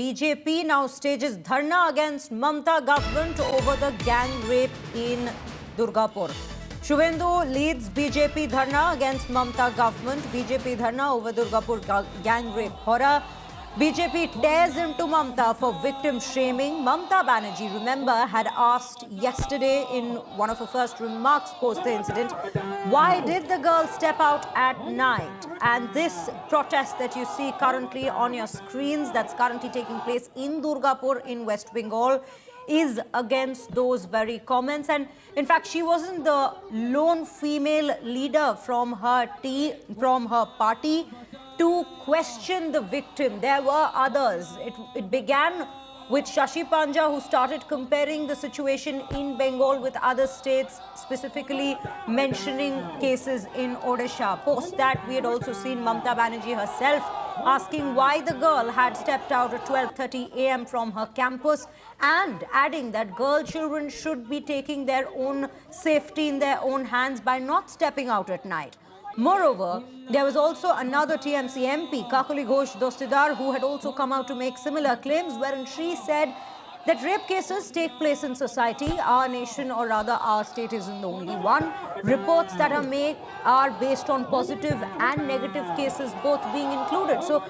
BJP now stages dharna against Mamta government over the gang rape in Durgapur. Shubhendu leads BJP dharna against Mamta government. BJP dharna over Durgapur gang rape horror. BJP tears into Mamta for victim shaming. Mamta Banerjee, remember, had asked yesterday in one of her first remarks post the incident, why did the girl step out at night? And this protest that you see currently on your screens, that's currently taking place in Durgapur in West Bengal, is against those very comments. And in fact, she wasn't the lone female leader from her party to question the victim. There were others. It began with Shashi Panja, who started comparing the situation in Bengal with other states, specifically mentioning cases in Odisha. Post that, we had also seen Mamta Banerjee herself asking why the girl had stepped out at 12:30 a.m. from her campus and adding that girl children should be taking their own safety in their own hands by not stepping out at night. Moreover, there was also another TMC MP, Kakali Ghosh Dostidar, who had also come out to make similar claims, wherein she said that rape cases take place in society. Our nation, or rather our state, isn't the only one. Reports that are made are based on positive and negative cases both being included. So,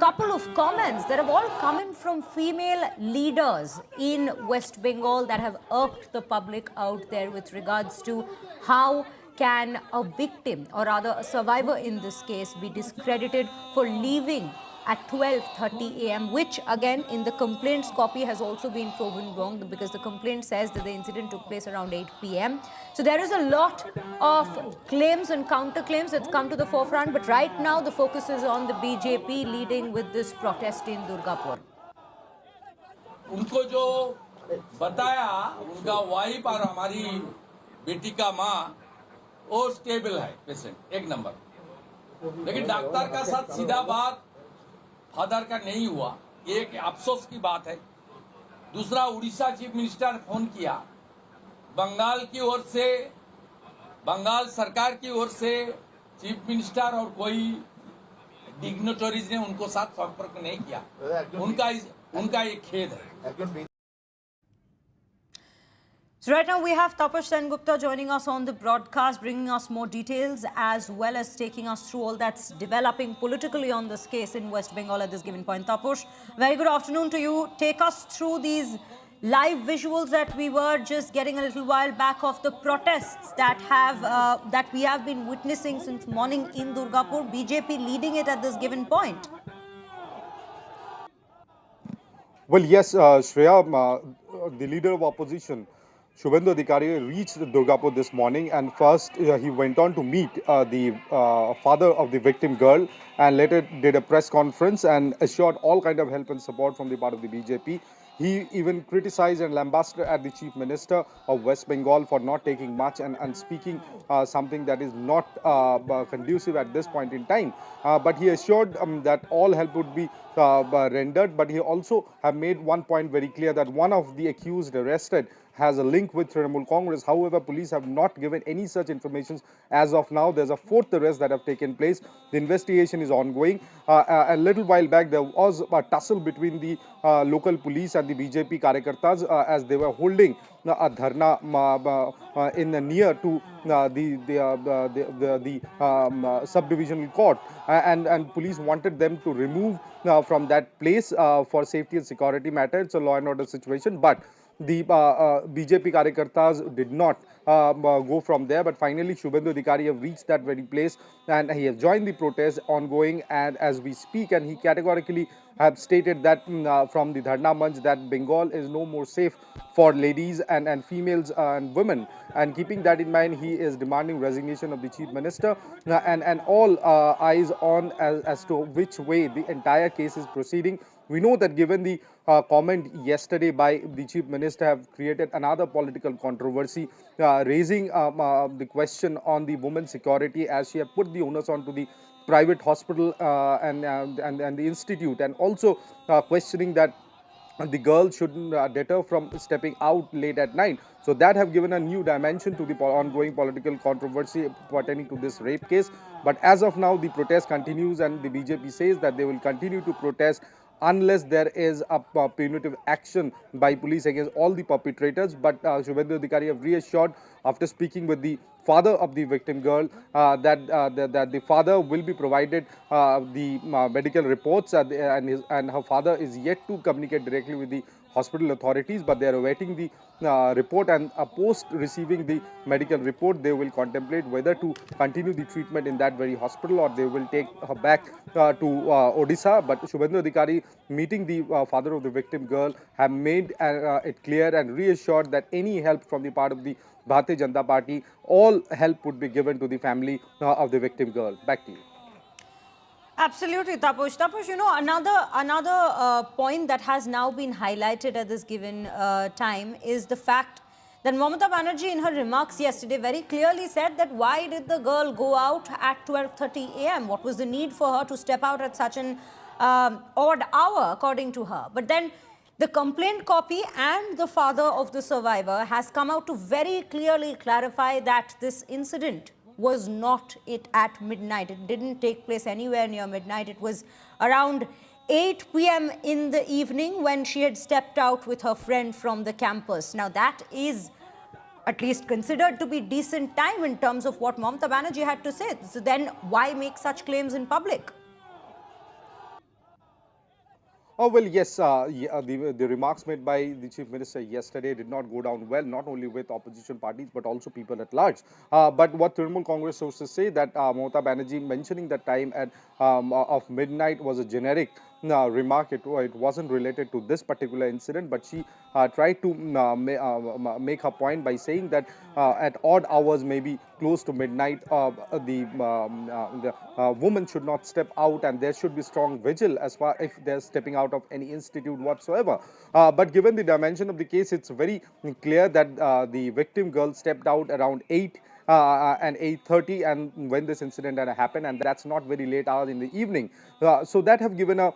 couple of comments that have all come in from female leaders in West Bengal that have irked the public out there with regards to how can a victim, or rather a survivor in this case, be discredited for leaving at 12:30 a.m., which again in the complaint's copy has also been proven wrong, because the complaint says that the incident took place around 8 p.m. So there is a lot of claims and counterclaims that's come to the forefront, but right now the focus is on the BJP leading with this protest in Durgapur. उनको जो बताया उनका wife और हमारी बेटी का माँ वो स्टेबल है, पेशेंट एक नंबर, लेकिन डॉक्टर का साथ सीधा बात फादर का नहीं हुआ। एक अफसोस की बात है। दूसरा, उड़ीसा चीफ मिनिस्टर ने फोन किया, बंगाल की ओर से, बंगाल सरकार की ओर से चीफ मिनिस्टर और कोई डिग्नेटरीज ने उनको साथ संपर्क नहीं किया। उनका एक खेद है। So right now we have Tapash Sengupta joining us on the broadcast, bringing us more details as well as taking us through all that's developing politically on this case in West Bengal at this given point. Tapash, very good afternoon to you. Take us through these live visuals that we were just getting a little while back of the protests that we have been witnessing since morning in Durgapur, BJP leading it at this given point. Well, yes, Shreya, the leader of opposition, Shubhendu Adhikari, reached Durgapur this morning, and first he went on to meet the father of the victim girl, and later did a press conference and assured all kind of help and support from the part of the BJP. He even criticized and lambasted at the Chief Minister of West Bengal for not taking much and speaking something that is not conducive at this point in time. But he assured that all help would be rendered. But he also have made one point very clear, that one of the accused arrested has a link with Trinamool Congress. However, police have not given any such information as of now. There's a fourth arrest that have taken place. The investigation is ongoing. A little while back, there was a tussle between the local police and the BJP Karyakartas as they were holding a dharna in near to the subdivisional court, and police wanted them to remove from that place for safety and security matter. It's a law and order situation, but the BJP Karyakartas did not go from there, but finally Shubhendu Adhikari have reached that very place, and he has joined the protest ongoing and as we speak, and he categorically have stated that from the Dharna Manch that Bengal is no more safe for ladies and females and women, and keeping that in mind, he is demanding resignation of the Chief Minister and all eyes on as to which way the entire case is proceeding. We know that given the comment yesterday by the Chief Minister have created another political controversy, raising the question on the women's security, as she have put the onus onto the private hospital and the institute, and also questioning that the girl shouldn't deter from stepping out late at night. So that have given a new dimension to the ongoing political controversy pertaining to this rape case. But as of now, the protest continues, and the BJP says that they will continue to protest unless there is a punitive action by police against all the perpetrators. But Shubhendu Adhikari have reassured after speaking with the father of the victim girl that the father will be provided the medical reports and her father is yet to communicate directly with the hospital authorities, but they are awaiting the report, and post receiving the medical report they will contemplate whether to continue the treatment in that very hospital or they will take her back to Odisha. But Shubhendu Adhikari, meeting the father of the victim girl, have made it clear and reassured that any help from the part of the Bharatiya Janata Party, all help would be given to the family of the victim girl. Back to you. Absolutely, Tapush. Tapush, you know, another point that has now been highlighted at this given time is the fact that Mamata Banerjee, in her remarks yesterday, very clearly said that why did the girl go out at 12:30 a.m.? What was the need for her to step out at such an odd hour, according to her? But then the complaint copy and the father of the survivor has come out to very clearly clarify that this incident was not at midnight. It didn't take place anywhere near midnight. It was around 8 p.m. in the evening when she had stepped out with her friend from the campus. Now that is at least considered to be decent time in terms of what Mamata Banerjee had to say. So then why make such claims in public? Oh, well, yes, the remarks made by the Chief Minister yesterday did not go down well, not only with opposition parties, but also people at large. But what Trinamool Congress sources say that Mamata Banerjee mentioning the time of midnight was a generic remark. It wasn't related to this particular incident, but she tried to make her point by saying that at odd hours, maybe close to midnight, the woman should not step out, and there should be strong vigil as far if they're stepping out of any institute whatsoever. But given the dimension of the case, it's very clear that the victim girl stepped out around 8 and 8:30, and when this incident had happened, and that's not very late hours in the evening. So that have given a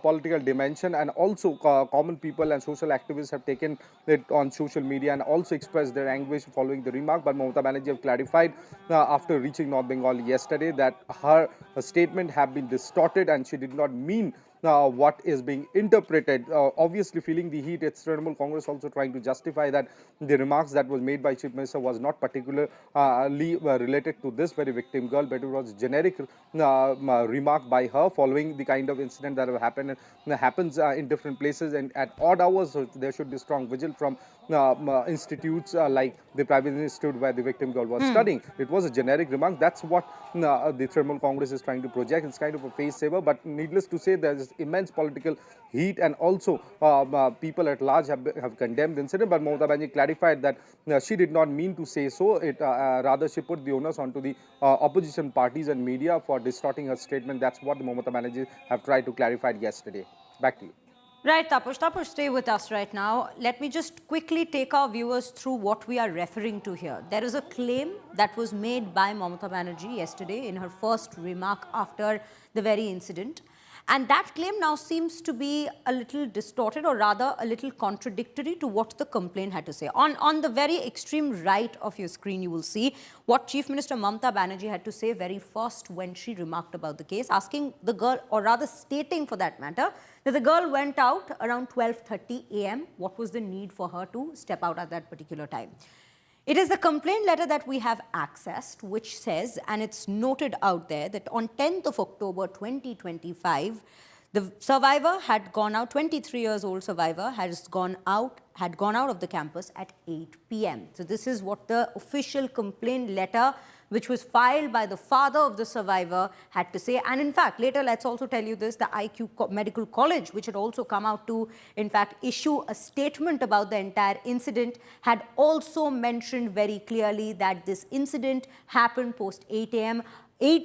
political dimension, and also common people and social activists have taken it on social media and also expressed their anguish following the remark. But Mamata Banerjee have clarified after reaching North Bengal yesterday that her statement have been distorted and she did not mean what is being interpreted. Obviously feeling the heat, it's Trinamool Congress also trying to justify that the remarks that was made by Chief Minister was not particularly related to this very victim girl, but it was generic remark by her following the kind of incident that have happened happens in different places and at odd hours. So there should be strong vigil from institutes like the private institute where the victim girl was studying. It was a generic remark. That's what the Trinamool Congress is trying to project. It's kind of a face saver, but needless to say, there is immense political heat, and also people at large have condemned the incident. But Mamata Banerjee clarified that she did not mean to say so. Rather, she put the onus onto the opposition parties and media for distorting her statement. That's what the Mamata Banerjee have tried to clarify yesterday. Back to you. Right, Tapush. Tapush, stay with us right now. Let me just quickly take our viewers through what we are referring to here. There is a claim that was made by Mamata Banerjee yesterday in her first remark after the very incident. And that claim now seems to be a little distorted, or rather a little contradictory to what the complaint had to say. On the very extreme right of your screen, you will see what Chief Minister Mamata Banerjee had to say very first when she remarked about the case, asking the girl, or rather stating for that matter, that the girl went out around 12:30 a.m. What was the need for her to step out at that particular time? It is the complaint letter that we have accessed, which says, and it's noted out there, that on 10th of October 2025, the survivor had gone out, 23 years old survivor had gone out of the campus at 8 p.m. So this is what the official complaint letter, which was filed by the father of the survivor, had to say. And in fact, later, let's also tell you this, the IQ Medical College, which had also come out to, in fact, issue a statement about the entire incident, had also mentioned very clearly that this incident happened post 8 p.m. 8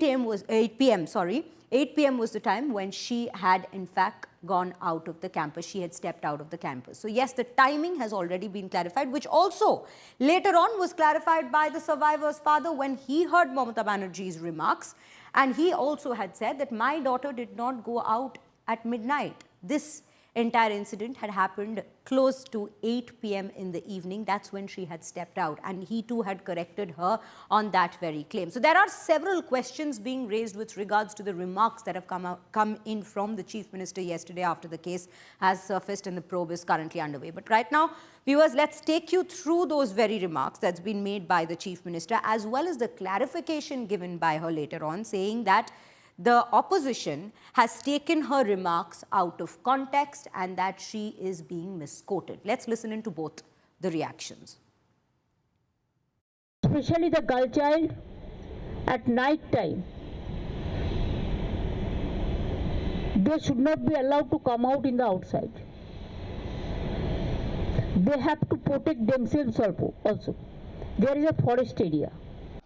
p.m. was the time when she had, in fact, gone out of the campus. She had stepped out of the campus. So yes, the timing has already been clarified, which also later on was clarified by the survivor's father when he heard Mamata Banerjee's remarks. And he also had said that my daughter did not go out at midnight. This entire incident had happened close to 8 p.m. in the evening. That's when she had stepped out, and he too had corrected her on that very claim. So there are several questions being raised with regards to the remarks that have come in from the Chief Minister yesterday after the case has surfaced and the probe is currently underway. But right now, viewers, let's take you through those very remarks that's been made by the Chief Minister, as well as the clarification given by her later on, saying that the opposition has taken her remarks out of context and that she is being misquoted. Let's listen into both the reactions. Especially the girl child at night time, they should not be allowed to come out in the outside. They have to protect themselves also. There is a forest area.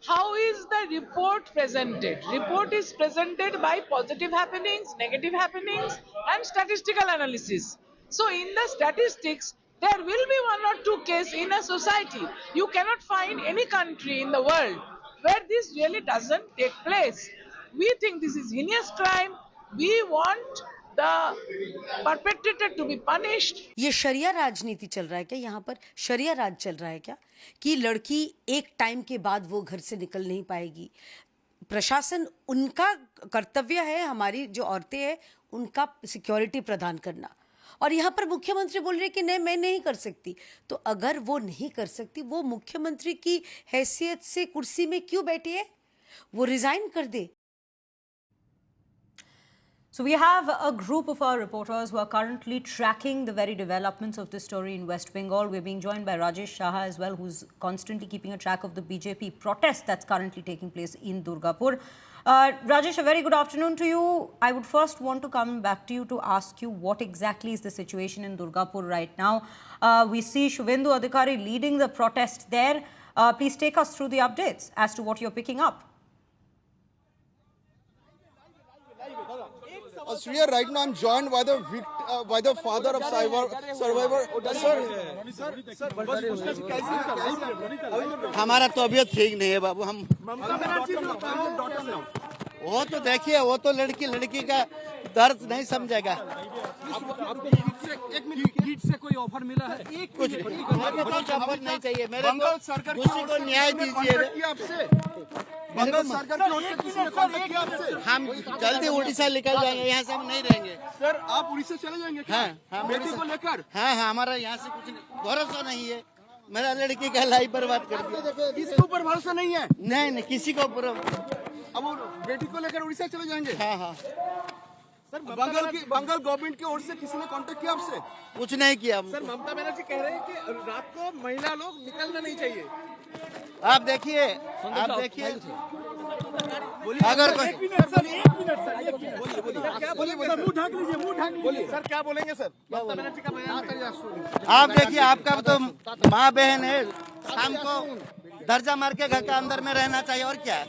How is the report presented? Report is presented by positive happenings, negative happenings, and statistical analysis. So in the statistics, there will be one or two cases in a society. You cannot find any country in the world where this really doesn't take place. We think this is heinous crime. We want the perpetrator to be punished. ये शरिया राजनीति चल रहा है क्या? यहाँ पर शरिया राज चल रहा है क्या कि लड़की एक टाइम के बाद वो घर से निकल नहीं पाएगी? प्रशासन, उनका कर्तव्य है, हमारी जो औरतें हैं उनका सिक्योरिटी प्रदान करना, और यहाँ पर मुख्यमंत्री बोल रहे हैं कि नहीं, मैं नहीं कर सकती। तो अगर वो नहीं कर सकती, वो मुख्यमंत्री की हैसियत से कुर्सी में क्यों बैठी है? वो रिजाइन कर दे। So we have a group of our reporters who are currently tracking the very developments of this story in West Bengal. We're being joined by Rajesh Shah as well, who's constantly keeping a track of the BJP protest that's currently taking place in Durgapur. Rajesh, a very good afternoon to you. I would first want to come back to you to ask you what exactly is the situation in Durgapur right now. We see Shubhendu Adhikari leading the protest there. Please take us through the updates as to what you're picking up. Shreya, right now I'm joined by the father of survivor. हमारा तबीयत ठीक नहीं है बाबू, हम वो तो देखिए, वो तो लड़की का दर्द नहीं समझेगा। एक मिनट, हीट से कोई ऑफर मिला है? कुछ ऑफर नहीं चाहिए मेरे को न्याय दीजिए। बंगाल सरकार की ओर से किसी ने कांटेक्ट किया आपसे? हम जल्दी उड़ीसा निकल जाएंगे, यहाँ से हम नहीं रहेंगे। सर, आप उड़ीसा चले जाएंगे क्या? हाँ, बेटी को लेकर? हाँ, हमारा यहाँ से कुछ भरोसा नहीं है। मेरा लड़की का लाइफ बर्बाद कर दिया। किसी के ऊपर भरोसा नहीं है? नहीं, किसी को ऊपर। अब बेटी को लेकर उड़ीसा चले जाएंगे? हाँ। सर, बंगाल गवर्नमेंट की ओर से किसी ने कांटेक्ट किया आपसे? कुछ नहीं किया। सर, ममता बनर्जी कह रहे हैं कि रात को महिला लोग निकलना नहीं चाहिए। आप देखिए अगर बोलिए सर, क्या बोलेंगे सर? ममता बनर्जी का बयान। आप देखिए, आपका तो माँ बहन है, शाम को दर्जा मार के घर के अंदर में रहना चाहिए, और क्या?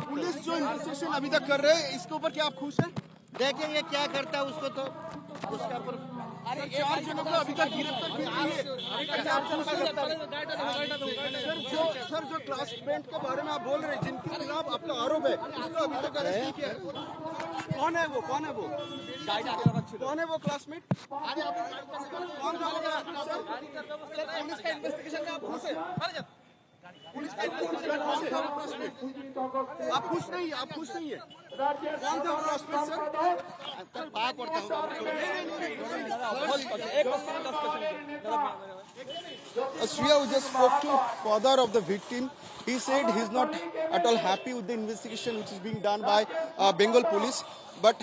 पुलिस जो इन्वेस्टिगेशन अभी तक कर रहे हैं, इसके ऊपर क्या आप खुश हैं? देखेंगे क्या करता है उसको, तो उसका ऊपर 4 जनों को अभी तक गिरफ्तार किया है। सर, जो क्लासमेट के बारे में आप बोल रहे हैं, जिनके खिलाफ आपका आरोप है, उसको अभी तक अरेस्ट नहीं किया है। कौन है वो क्लासमेट? कौन था वो क्लासमेट? सर, पुलिस का इन्वेस्टिगेशन में आप खुश हैं? पुलिस का इन्वेस्टिगेशन आप खुश नहीं है? कौन था वो classmate sir? Shreya, who just spoke to father of the victim, he said he's not at all happy with the investigation which is being done by Bengal police. But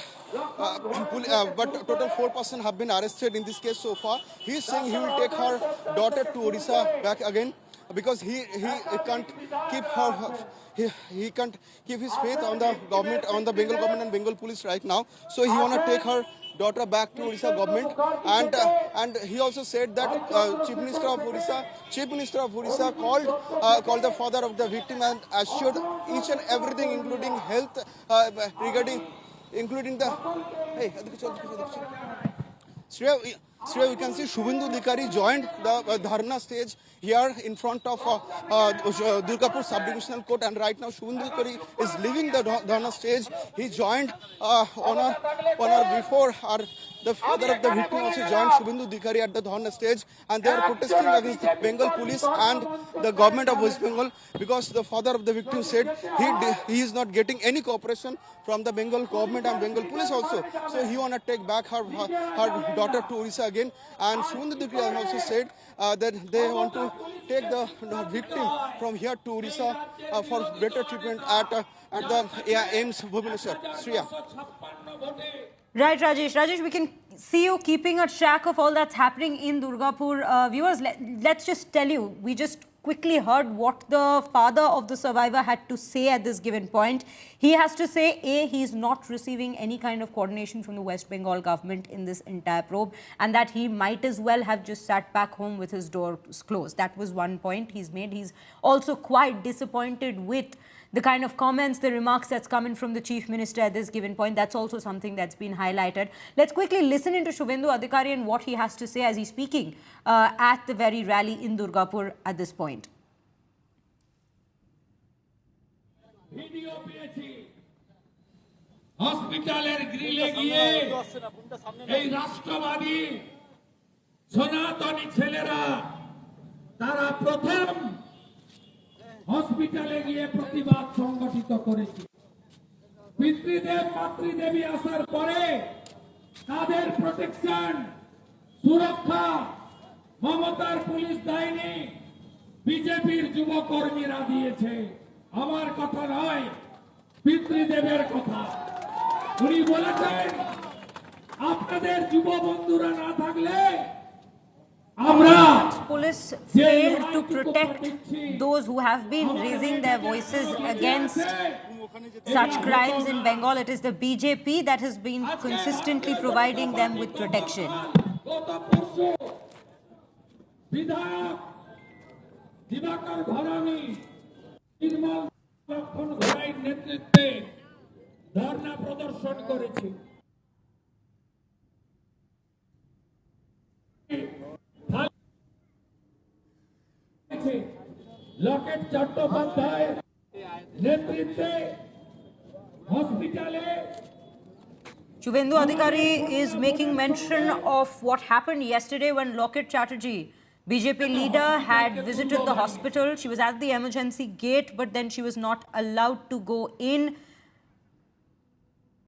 total 4 persons have been arrested in this case so far. He is saying he will take her daughter to Odisha back again, because he can't keep he can't keep his faith on the government, on the Bengal government and Bengal police right now. So he wanna take her daughter back to Odisha government, and he also said that Chief Minister of Odisha called the father of the victim and assured each and everything, including health, including the Shreya, Here we can see Shubhendu Adhikari joined the dharna stage here in front of Durgapur Sub-Divisional Court, and right now Shubhendu Adhikari is leaving the dharna stage. He joined on a before the father of the victim also joined Shubhendu Adhikari at the dharna stage, and they are protesting against the Bengal police and the government of West Bengal, because the father of the victim said he is not getting any cooperation from the Bengal government and Bengal police also. So he want to take back her daughter to Orissa again. And Shubhendu Adhikari also said that they want to take the victim from here to Orissa for better treatment at the AIMS Bhubaneswar. Shriya. Right, Rajesh. Rajesh, we can see you keeping a track of all that's happening in Durgapur. Viewers, let's just tell you, we just quickly heard what the father of the survivor had to say at this given point. He has to say, A, he is not receiving any kind of coordination from the West Bengal government in this entire probe, and that he might as well have just sat back home with his doors closed. That was one point he's made. He's also quite disappointed with the kind of comments, the remarks that's coming from the Chief Minister at this given point. That's also something that's been highlighted. Let's quickly listen into Shubhendu Adhikari and what he has to say as he's speaking at the very rally in Durgapur at this point. হসপিটালের গ্রিলে গিয়ে এই রাষ্ট্রবাদী সনাতনী ছেলেরা তারা প্রথম হসপিটালে গিয়ে প্রতিবাদ সংগঠিত করেছে। পিতৃদেব মাতৃদেবী আসার পরে তাদের প্রোটেকশন সুরক্ষা মমতার পুলিশ দেয়নি, বিজেপির যুবকর্মীরা দিয়েছে। আমার কথা নয়, পিতৃদেবের কথা। উনি বলেছেন আপনাদের যুব বন্ধুরা না থাকলে Police failed to protect those who have been raising their voices against such crimes in Bengal. It is the BJP that has been consistently providing them with protection. বিধায়ক দিবাকর ঘরামি নির্মল লক্ষণ ঘরাইয়ের নেতৃত্বে ধর্ণা প্রদর্শন করেছে। লকেট চট্টোপাধ্যায় নেতৃত্বে হসপিটালে Shubhendu Adhikari is making mention of what happened yesterday when Loket Chatterjee, BJP leader, had visited the hospital. She was at the emergency gate, but then she was not allowed to go in.